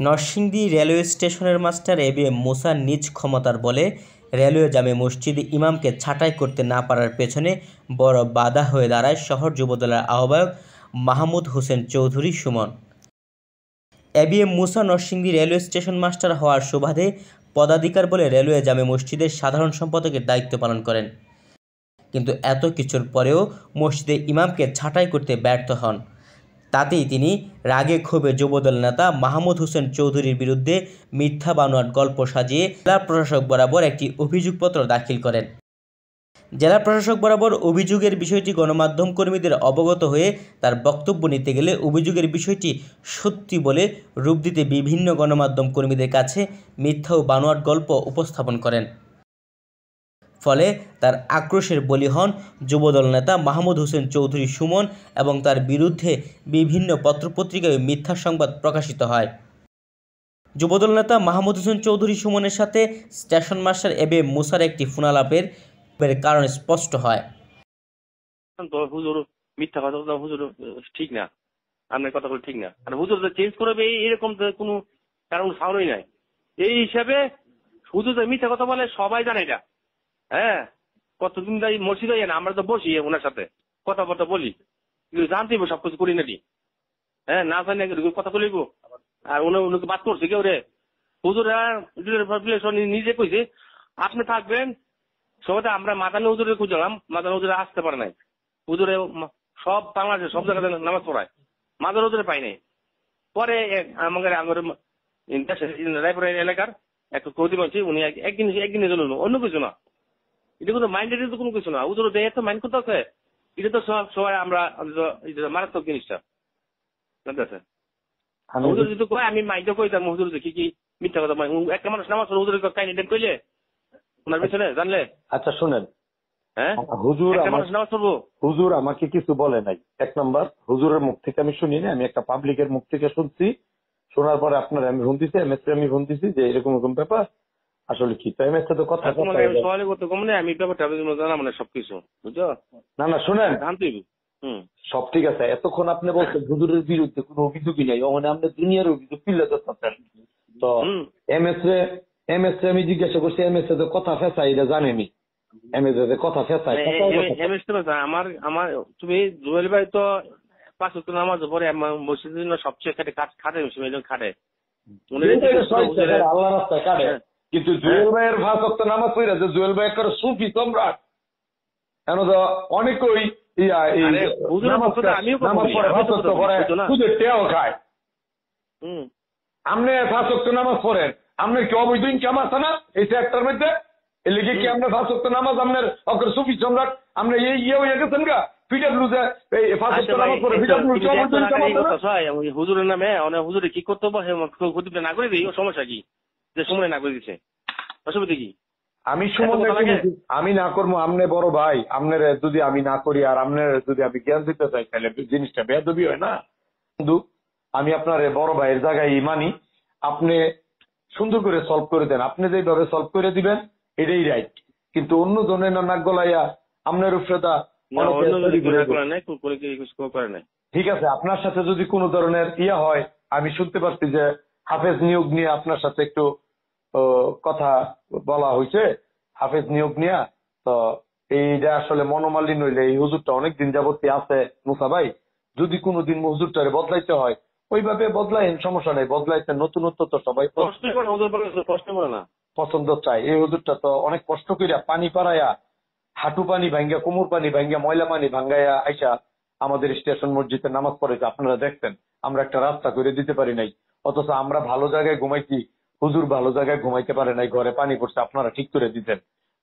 Narsingdi railway স্টেশনের master ABM মুসা নিজ ক্ষমতার বলে রেলওয়ে জামে মসজিদে ইমামকে ছাঁটাই করতে না পারার পেছনে বড় বাধা হয়ে দাঁড়ায় শহর যুবদলের আহ্বায়ক মাহমুদ হোসেন চৌধুরী সুমন। এবিএম মুসা নরসিংদী রেলওয়ে স্টেশন মাস্টার হওয়ার সুবাদে পদাধিকার বলে রেলওয়ে জামে মসজিদের সাধারণ সম্পাদকের দায়িত্ব পালন করেন, কিন্তু এত কিছুর পরেও মসজিদে ইমামকে ছাঁটাই করতে ব্যর্থ হন। তাতেই তিনি রাগে ক্ষোভে যুবদল নেতা মাহমুদ হোসেন চৌধুরীর বিরুদ্ধে মিথ্যা বানোয়াট গল্প সাজিয়ে জেলা প্রশাসক বরাবর একটি অভিযোগপত্র দাখিল করেন। জেলা প্রশাসক বরাবর অভিযোগের বিষয়টি গণমাধ্যম কর্মীদের অবগত হয়ে তার বক্তব্য নিতে গেলে অভিযোগের বিষয়টি সত্যি বলে রূপ দিতে বিভিন্ন গণমাধ্যম কর্মীদের কাছে মিথ্যা ও বানোয়াট গল্প উপস্থাপন করেন। ফলে তার আক্রোশের বলি হন যুবদল নেতা মাহমুদ হোসেন চৌধুরী সুমন এবং তার বিরুদ্ধে বিভিন্ন পত্রপত্রিকায় মিথ্যা সংবাদ প্রকাশিত হয়। যুবদল নেতা মাহমুদ হোসেন চৌধুরী সুমনের সাথে স্টেশন মাস্টার এবিএম মুসার একটি ফোনালাপের কারণ স্পষ্ট হয়। হুজুর মিথ্যা কথা, হুজুর ঠিক না, আপনার কথাগুলো ঠিক না, আর হুজুর চেঞ্জ করবে এরকম কোনো কারণ সাউরই নাই। এই হিসাবে হুজুর মিথ্যা কথা বলে সবাই জানে এটা। হ্যাঁ, কতদিন যাই মসজিদ হয়ে না, আমরা তো বসি ওনার সাথে কথাবার্তা বলি, কিন্তু জানতেই সবকিছু করি নাকি। হ্যাঁ, না জানি কথা বলিব। আর উনাকে বাদ করছে কেউ রে, হুজুর নিজে কইছে আপনি থাকবেন সবাই। আমরা মাদানী হুজুরে খুঁজলাম, মাদানী হুজুরে আসতে পারে নাই। হুজুরে সব বাংলাদেশে সব জায়গাতে নামাজ পড়ায়, মাদানী হুজুরে পাই নাই। পরে আমাদের রায়পুর এলাকার একটা কৌদি মানছি, উনি একদিনের জন্য, অন্য কিছু না, এটা কোনো মাইন্ডের তো কোনো কিছু না। হুজুর দেয় তো মাইন্ড করতে আছে, এটা তো সবাই আমরা মারাত্মক জিনিসটা জানতেছে। হুজুর যদি কয় আমি মাইন্ডও কই তার হুজুর দেখি কি মিথ্যা কথা, একটা মানুষ নামাজ পড়ে হুজুরের কাহিনী কইলে ওনার পিছনে জানলে। আচ্ছা শুনেন, হ্যাঁ, হুজুর আমাকে কিছু বলে নাই। এক নম্বর, হুজুরের মুখ থেকে আমি শুনি না, আমি একটা পাবলিকের মুখ থেকে শুনছি। শোনার পরে আপনার আমি ফোন দিছি, এমএসএ আমি ফোন দিছি যে এরকম এরকম ব্যাপার আসলে কি। তো এমএসএ তো কথা সওয়ালে করতে কম নেই, আমি ব্যাপারটা জানা মানে সবকিছু বুঝছো। না না শুনেন, জানতেই সব ঠিক আছে। এতক্ষণ আপনি বলছেন হুজুরের বিরুদ্ধে কোনো অভিযোগই নাই, মানে আপনি দুনিয়ার অভিযোগ তুলে ধরতেছেন। তো এমএসএ আমি জিজ্ঞাসা করছি, এমএসএ তো কথা ফেঁচাই, এটা জানেনি। এমএসএ কথা ফেঁচাই আমার তুমি জুয়েল ভাই তো 5 ওয়াক্ত নামাজ পড়ে মসজিদের জন্য সবচেয়ে খাটে খাটে আল্লাহ রাস্তায় কাটে। কিন্তু জুয়েল ভাইয়ের 5 ওয়াক্ত নামাজ পড়ে যে জুয়েল ভাই একটা সুফি সম্রাট, কেন তো অনেকই খায়। আপনি 5 ওয়াক্ত নামাজ পড়েন, আপনার কি অবৈধ ইনকাম আছে না এই সেক্টর মধ্যে? এর লিগে কি আপনার 5 ওয়াক্ত নামাজ আপনার অগ্র সুফি সম্রাট আপনি হয়ে গেছেন গা পিডাব্লিউ যে 5 ওয়াক্ত নামাজ পড়ে হুজুরের নামে হুজুরে কি করতে হবে না করে দিই, সমস্যা কি যে সময় না করে দিচ্ছে, অসুবিধা কি? আমি আমি না করবো, আমনে বড় ভাই, আমনের যদি আমি না করি আর আমনের যদি আমি জ্ঞান দিতে চাই তাহলে জিনিসটা বেয়াদবি হয় না। কিন্তু আমি আপনার বড় ভাইয়ের জায়গায় মানি, আপনি সুন্দর করে সলভ করে দেন, আপনি যেভাবে সলভ করে দিবেন এটাই রাইট। কিন্তু অন্য জনের নাক গলাইয়া আপনার উপরে ঠিক আছে। আপনার সাথে যদি কোনো ধরনের হয়, আমি শুনতে পাচ্ছি যে হাফেজ নিয়োগ নিয়ে আপনার সাথে একটু কথা বলা হয়েছে, হাফেজ নিয়োগ নিয়ে। তো এইটা আসলে মনোমালিন্য হইলে এই হুজুরটা অনেকদিন যাবতীয় আছে মুসা ভাই, যদি কোনোদিন হুজুরটারে বদলাইতে হয় ওইভাবে বদলাইন, সমস্যা নেই, বদলাইতে নতুনত্ব তো সবাই পছন্দ চায়। এই হুজুরটা তো অনেক কষ্ট করিয়া পানি পাড়াইয়া, হাঁটু পানি ভাঙ্গা, কোমর পানি ভাঙ্গা, ময়লা পানি ভাঙ্গাইয়া আইসা আমাদের স্টেশন মসজিদে নামাজ পড়েছে। আপনারা দেখছেন আমরা একটা রাস্তা করে দিতে পারি নাই, অথচ আমরা ভালো জায়গায় ঘুমাইছি, হুজুর ভালো জায়গায় ঘুমাইতে পারে নাই, ঘরে পানি পড়ছে, আপনারা ঠিক করে দিতেন।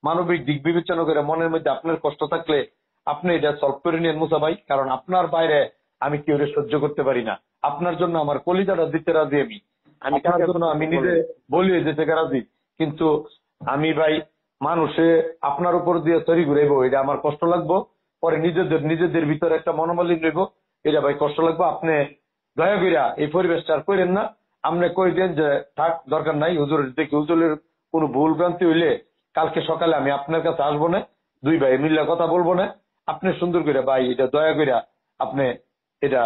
মানবিক দিক বিবেচনা করে মনের মধ্যে আপনার কষ্ট থাকলে আপনি এটা সলভ করে নিন মুসা ভাই, কারণ আপনার বাইরে আমি কেউ সহ্য করতে পারি না। আপনার জন্য আমার কলিজাটা দিতে রাজি, আমি তার জন্য আমি নিজে বলিয়ে যেতে রাজি। কিন্তু আমি ভাই মানুষে আপনার উপর দিয়ে তৈরি ঘুরাইবো, এটা আমার কষ্ট লাগবো, পরে নিজেদের ভিতরে একটা মনোমালিন্য রইব, এটা ভাই কষ্ট লাগবো। আপনি দয়া করিয়া এই পরিবেশটা আর করেন না, আপনি কই দেন যে থাক দরকার নাই, হুজুরের দেখি হুজুরের কোনো ভুল ভ্রান্তি হইলে কালকে সকালে আমি আপনার কাছে আসবো না, দুই ভাই মিল্লা কথা বলবো না। আপনি সুন্দর করে ভাই এটা দয়া করিয়া আপনি এটা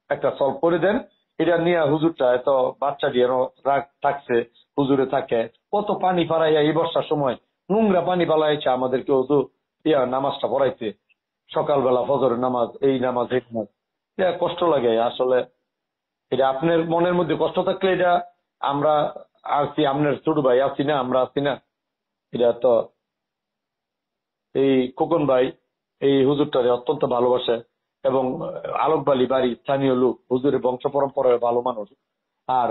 একটা সলভ করে দেন, এটা নিয়ে হুজুরটা এত বাচ্চা দিয়ে রাগ থাকছে, হুজুরে থাকে কত পানি পাড়াইয়া এই বর্ষার সময় নোংরা পানি পালাইছে আমাদেরকে ওযু নামাজটা পড়াইছে, সকালবেলা ফজরের নামাজ, এই নামাজ এই নামাজ। এটা কষ্ট লাগে আসলে। এটা আপনার মনের মধ্যে কষ্ট থাকলে এটা আমরা আছি, আপনার ছোট ভাই আছি না, আমরা আছি না। এটা তো এই খোকন ভাই এই হুজুরটারে অত্যন্ত ভালোবাসে এবং আলোকবালি বাড়ি স্থানীয় লোক, হুজুরের বংশ পরম্পরায় ভালো মানুষ। আর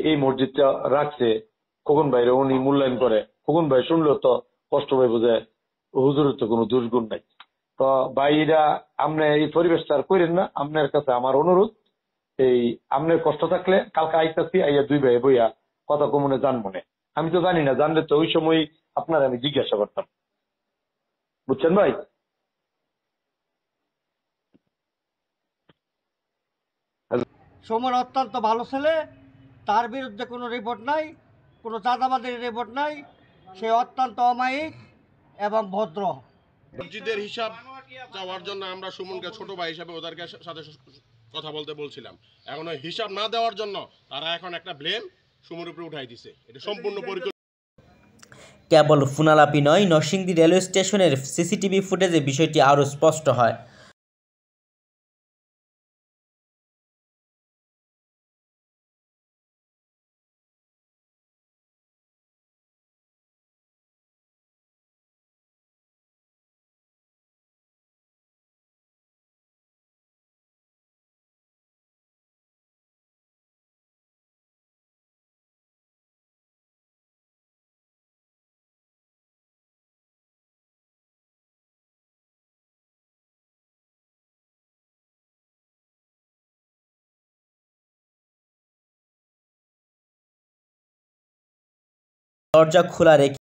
এই মসজিদটা রাখছে খোকন ভাইরে উনি মূল্যায়ন করে। খোকন ভাই শুনলেও তো কষ্ট পাই, বোঝে হুজুরের তো কোনো দুর্গুণ নাই। তো ভাইরা আপনি এই পরিবেশটা আর করেন না, আপনার কাছে আমার অনুরোধ, এই আপনার কষ্ট থাকলে কালকে আইতাছি, আইয়া দুই ভাই বইয়া কথা কমনে জানবো না। আমি তো জানি না, জানলে তো ওই সময় আপনার আমি জিজ্ঞাসা করতাম, বুঝছেন ভাই? সুমন অত্যন্ত ভালো ছেলে, তার বিরুদ্ধে কোনো রিপোর্ট নাই, কোনো চাঁদাবাদের রিপোর্ট নাই। সে অত্যন্ত অমায়িক এবং ভদ্র। মসজিদের হিসাব চাওয়ার জন্য আমরা সুমনকে ছোট ভাই হিসাবে ওদেরকে সাথে কথা বলতে বলছিলাম। এখন ওই হিসাব না দেওয়ার জন্য তারা এখন একটা ব্লেম সুমনের উপরে উঠাই দিছে। এটা সম্পূর্ণ কেবল ফোনালাপি নয়, নরসিংদী রেলওয়ে স্টেশনের সিসিটিভি ফুটেজে বিষয়টি আরও স্পষ্ট হয়। দরজা খোলা রেখে